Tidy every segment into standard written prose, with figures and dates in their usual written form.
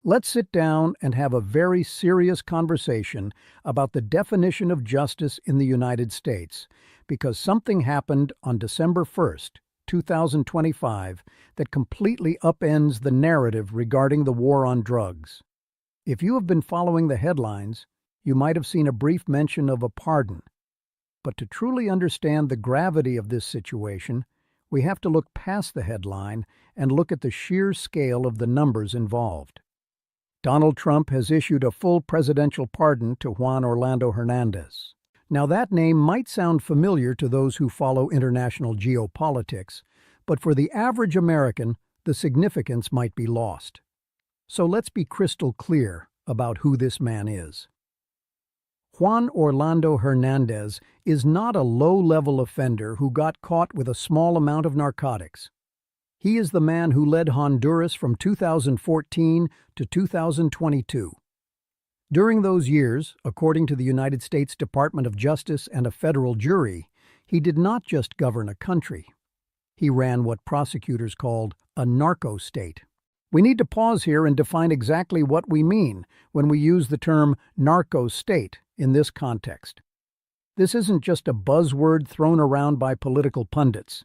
Let's sit down and have a very serious conversation about the definition of justice in the United States, because something happened on December 1st, 2025, that completely upends the narrative regarding the war on drugs. If you have been following the headlines, you might have seen a brief mention of a pardon. But to truly understand the gravity of this situation, we have to look past the headline and look at the sheer scale of the numbers involved. Donald Trump has issued a full presidential pardon to Juan Orlando Hernandez. Now, that name might sound familiar to those who follow international geopolitics, but for the average American, the significance might be lost. So let's be crystal clear about who this man is. Juan Orlando Hernandez is not a low-level offender who got caught with a small amount of narcotics. He is the man who led Honduras from 2014 to 2022. During those years, according to the United States Department of Justice and a federal jury, he did not just govern a country. He ran what prosecutors called a narco state. We need to pause here and define exactly what we mean when we use the term narco state in this context. This isn't just a buzzword thrown around by political pundits.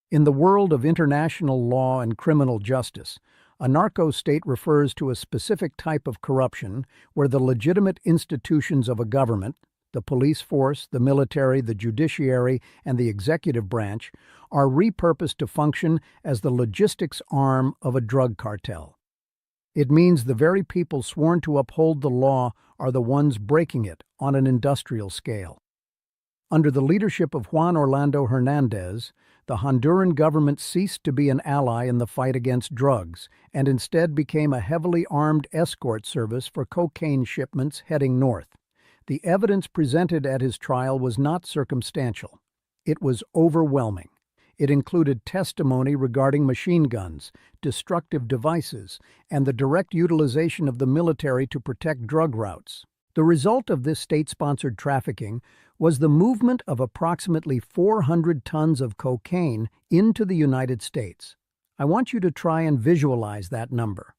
In the world of international law and criminal justice, a narco state refers to a specific type of corruption where the legitimate institutions of a government, the police force, the military, the judiciary, and the executive branch, are repurposed to function as the logistics arm of a drug cartel. It means the very people sworn to uphold the law are the ones breaking it on an industrial scale. Under the leadership of Juan Orlando Hernandez, the Honduran government ceased to be an ally in the fight against drugs and instead became a heavily armed escort service for cocaine shipments heading north. The evidence presented at his trial was not circumstantial. It was overwhelming. It included testimony regarding machine guns, destructive devices, and the direct utilization of the military to protect drug routes. The result of this state-sponsored trafficking was the movement of approximately 400 tons of cocaine into the United States. I want you to try and visualize that number: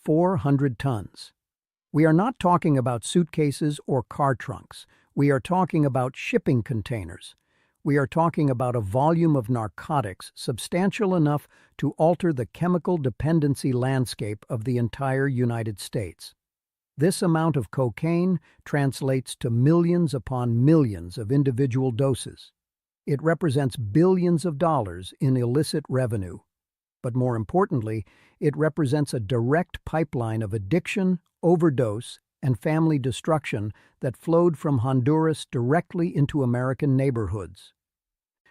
400 tons. We are not talking about suitcases or car trunks. We are talking about shipping containers. We are talking about a volume of narcotics substantial enough to alter the chemical dependency landscape of the entire United States. This amount of cocaine translates to millions upon millions of individual doses. It represents billions of dollars in illicit revenue. But more importantly, it represents a direct pipeline of addiction, overdose, and family destruction that flowed from Honduras directly into American neighborhoods.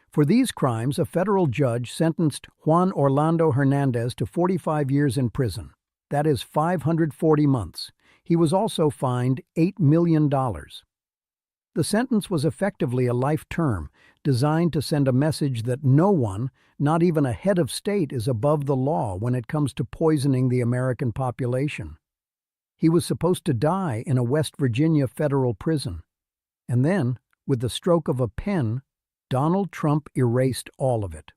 For these crimes, a federal judge sentenced Juan Orlando Hernandez to 45 years in prison. That is 540 months. He was also fined $8 million. The sentence was effectively a life term, designed to send a message that no one, not even a head of state, is above the law when it comes to poisoning the American population. He was supposed to die in a West Virginia federal prison. And then, with the stroke of a pen, Donald Trump erased all of it.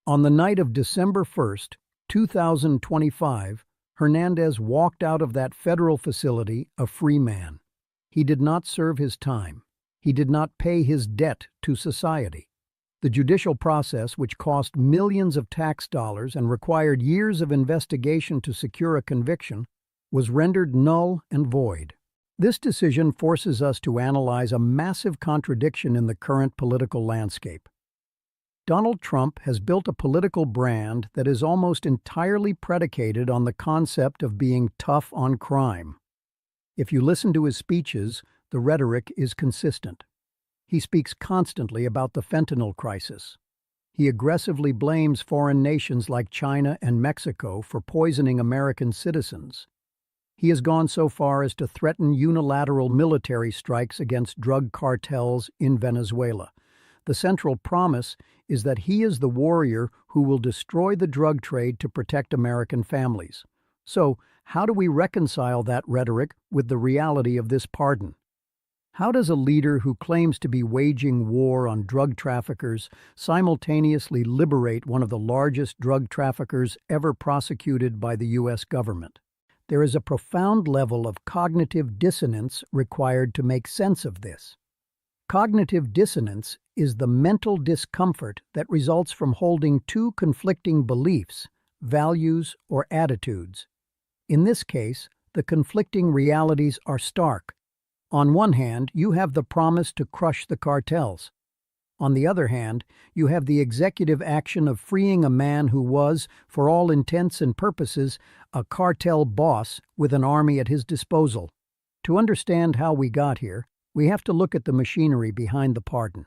On the night of December 1st, 2025, Hernandez walked out of that federal facility a free man. He did not serve his time. He did not pay his debt to society. The judicial process, which cost millions of tax dollars and required years of investigation to secure a conviction, was rendered null and void. This decision forces us to analyze a massive contradiction in the current political landscape. Donald Trump has built a political brand that is almost entirely predicated on the concept of being tough on crime. If you listen to his speeches, the rhetoric is consistent. He speaks constantly about the fentanyl crisis. He aggressively blames foreign nations like China and Mexico for poisoning American citizens. He has gone so far as to threaten unilateral military strikes against drug cartels in Venezuela. The central promise is that he is the warrior who will destroy the drug trade to protect American families. So, how do we reconcile that rhetoric with the reality of this pardon? How does a leader who claims to be waging war on drug traffickers simultaneously liberate one of the largest drug traffickers ever prosecuted by the U.S. government? There is a profound level of cognitive dissonance required to make sense of this. Cognitive dissonance is the mental discomfort that results from holding two conflicting beliefs, values, or attitudes. In this case, the conflicting realities are stark. On one hand, you have the promise to crush the cartels. On the other hand, you have the executive action of freeing a man who was, for all intents and purposes, a cartel boss with an army at his disposal. To understand how we got here, we have to look at the machinery behind the pardon.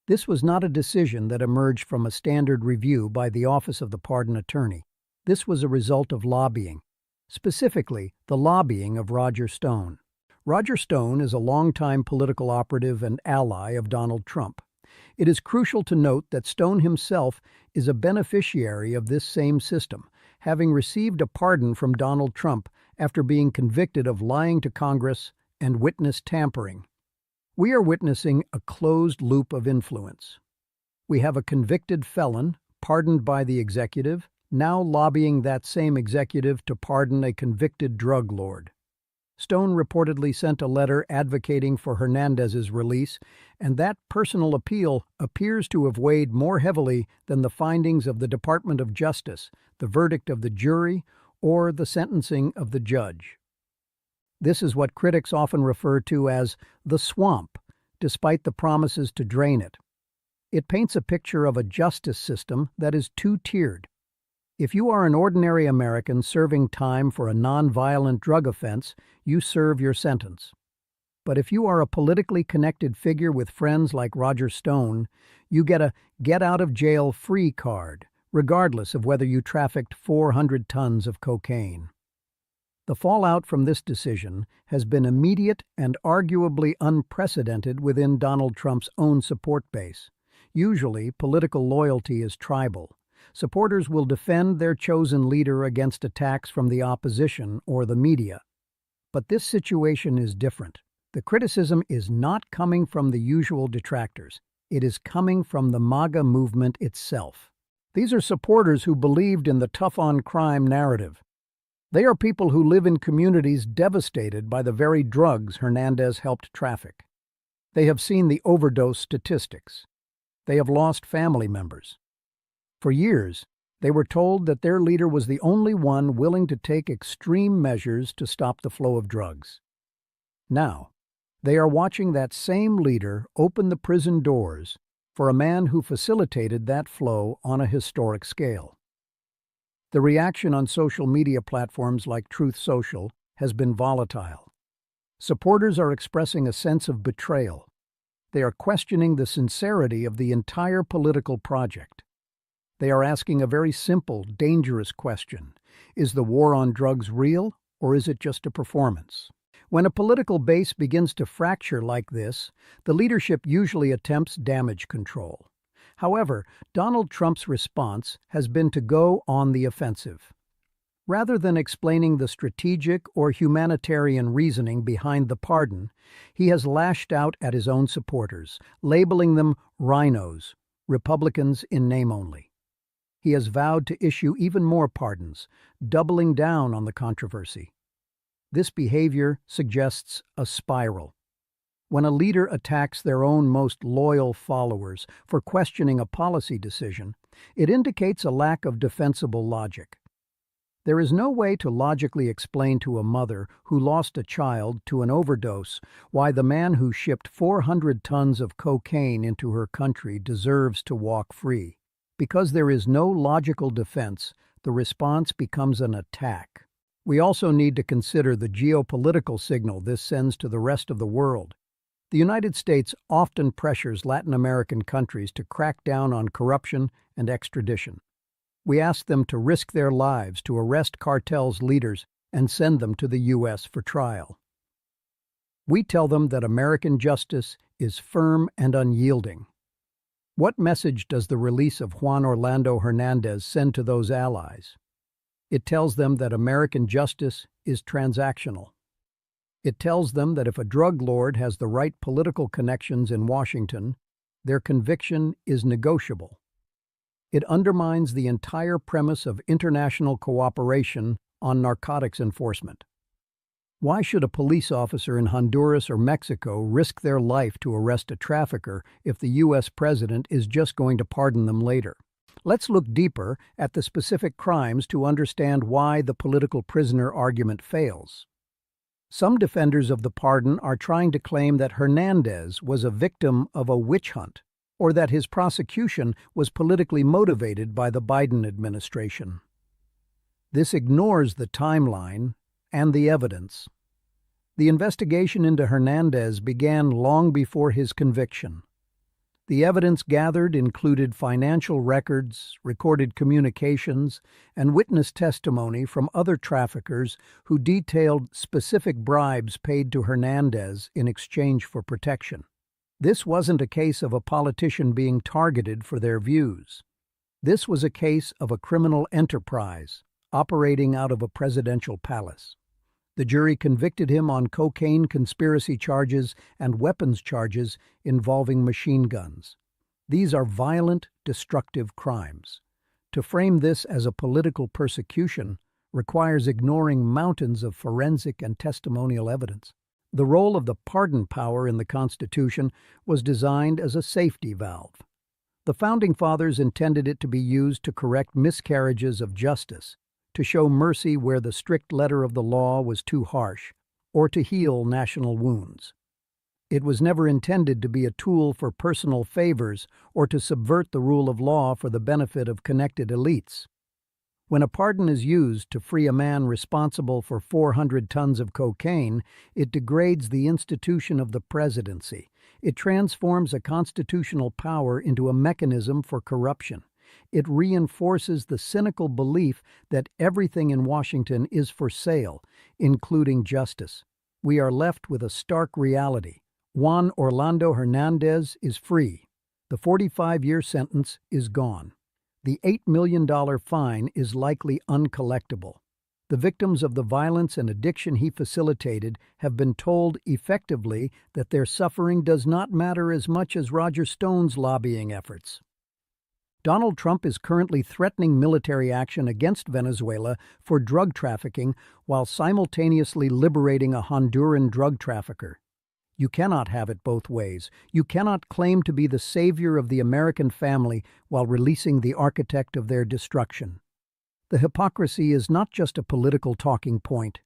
This was not a decision that emerged from a standard review by the Office of the Pardon Attorney. This was a result of lobbying, specifically the lobbying of Roger Stone. Roger Stone is a longtime political operative and ally of Donald Trump. It is crucial to note that Stone himself is a beneficiary of this same system, having received a pardon from Donald Trump after being convicted of lying to Congress and witness tampering. We are witnessing a closed loop of influence. We have a convicted felon, pardoned by the executive, now lobbying that same executive to pardon a convicted drug lord. Stone reportedly sent a letter advocating for Hernandez's release, and that personal appeal appears to have weighed more heavily than the findings of the Department of Justice, the verdict of the jury, or the sentencing of the judge. This is what critics often refer to as the swamp, despite the promises to drain it. It paints a picture of a justice system that is two-tiered. If you are an ordinary American serving time for a non-violent drug offense, you serve your sentence. But if you are a politically connected figure with friends like Roger Stone, you get a get-out-of-jail-free card, regardless of whether you trafficked 400 tons of cocaine. The fallout from this decision has been immediate and arguably unprecedented within Donald Trump's own support base. Usually, political loyalty is tribal. Supporters will defend their chosen leader against attacks from the opposition or the media. But this situation is different. The criticism is not coming from the usual detractors. It is coming from the MAGA movement itself. These are supporters who believed in the tough-on-crime narrative. They are people who live in communities devastated by the very drugs Hernandez helped traffic. They have seen the overdose statistics. They have lost family members. For years, they were told that their leader was the only one willing to take extreme measures to stop the flow of drugs. Now, they are watching that same leader open the prison doors for a man who facilitated that flow on a historic scale. The reaction on social media platforms like Truth Social has been volatile. Supporters are expressing a sense of betrayal. They are questioning the sincerity of the entire political project. They are asking a very simple, dangerous question. Is the war on drugs real, or is it just a performance? When a political base begins to fracture like this, the leadership usually attempts damage control. However, Donald Trump's response has been to go on the offensive. Rather than explaining the strategic or humanitarian reasoning behind the pardon, he has lashed out at his own supporters, labeling them rhinos, Republicans in name only. He has vowed to issue even more pardons, doubling down on the controversy. This behavior suggests a spiral. When a leader attacks their own most loyal followers for questioning a policy decision, it indicates a lack of defensible logic. There is no way to logically explain to a mother who lost a child to an overdose why the man who shipped 400 tons of cocaine into her country deserves to walk free. Because there is no logical defense, the response becomes an attack. We also need to consider the geopolitical signal this sends to the rest of the world. The United States often pressures Latin American countries to crack down on corruption and extradition. We ask them to risk their lives to arrest cartels' leaders and send them to the U.S. for trial. We tell them that American justice is firm and unyielding. What message does the release of Juan Orlando Hernandez send to those allies? It tells them that American justice is transactional. It tells them that if a drug lord has the right political connections in Washington, their conviction is negotiable. It undermines the entire premise of international cooperation on narcotics enforcement. Why should a police officer in Honduras or Mexico risk their life to arrest a trafficker if the U.S. president is just going to pardon them later? Let's look deeper at the specific crimes to understand why the political prisoner argument fails. Some defenders of the pardon are trying to claim that Hernandez was a victim of a witch hunt, or that his prosecution was politically motivated by the Biden administration. This ignores the timeline and the evidence. The investigation into Hernandez began long before his conviction. The evidence gathered included financial records, recorded communications, and witness testimony from other traffickers who detailed specific bribes paid to Hernandez in exchange for protection. This wasn't a case of a politician being targeted for their views. This was a case of a criminal enterprise operating out of a presidential palace. The jury convicted him on cocaine conspiracy charges and weapons charges involving machine guns. These are violent, destructive crimes. To frame this as a political persecution requires ignoring mountains of forensic and testimonial evidence. The role of the pardon power in the Constitution was designed as a safety valve. The Founding Fathers intended it to be used to correct miscarriages of justice, to show mercy where the strict letter of the law was too harsh, or to heal national wounds. It was never intended to be a tool for personal favors or to subvert the rule of law for the benefit of connected elites. When a pardon is used to free a man responsible for 400 tons of cocaine, it degrades the institution of the presidency. It transforms a constitutional power into a mechanism for corruption. It reinforces the cynical belief that everything in Washington is for sale, including justice. We are left with a stark reality. Juan Orlando Hernandez is free. The 45-year sentence is gone. The $8 million fine is likely uncollectible. The victims of the violence and addiction he facilitated have been told effectively that their suffering does not matter as much as Roger Stone's lobbying efforts. Donald Trump is currently threatening military action against Venezuela for drug trafficking while simultaneously liberating a Honduran drug trafficker. You cannot have it both ways. You cannot claim to be the savior of the American family while releasing the architect of their destruction. The hypocrisy is not just a political talking point.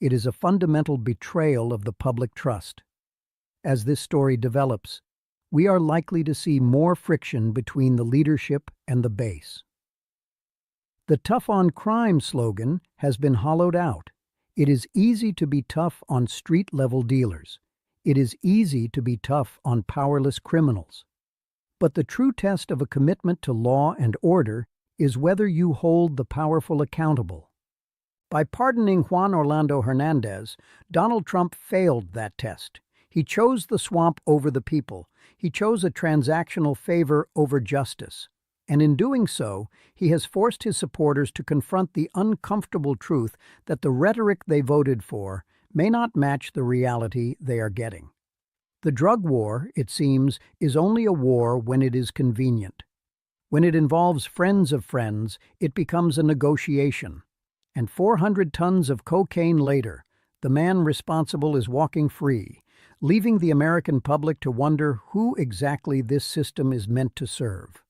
It is a fundamental betrayal of the public trust. As this story develops, we are likely to see more friction between the leadership and the base. The tough on crime slogan has been hollowed out. It is easy to be tough on street-level dealers. It is easy to be tough on powerless criminals. But the true test of a commitment to law and order is whether you hold the powerful accountable. By pardoning Juan Orlando Hernandez, Donald Trump failed that test. He chose the swamp over the people. He chose a transactional favor over justice. And in doing so, he has forced his supporters to confront the uncomfortable truth that the rhetoric they voted for may not match the reality they are getting. The drug war, it seems, is only a war when it is convenient. When it involves friends of friends, it becomes a negotiation. And 400 tons of cocaine later, the man responsible is walking free, leaving the American public to wonder who exactly this system is meant to serve.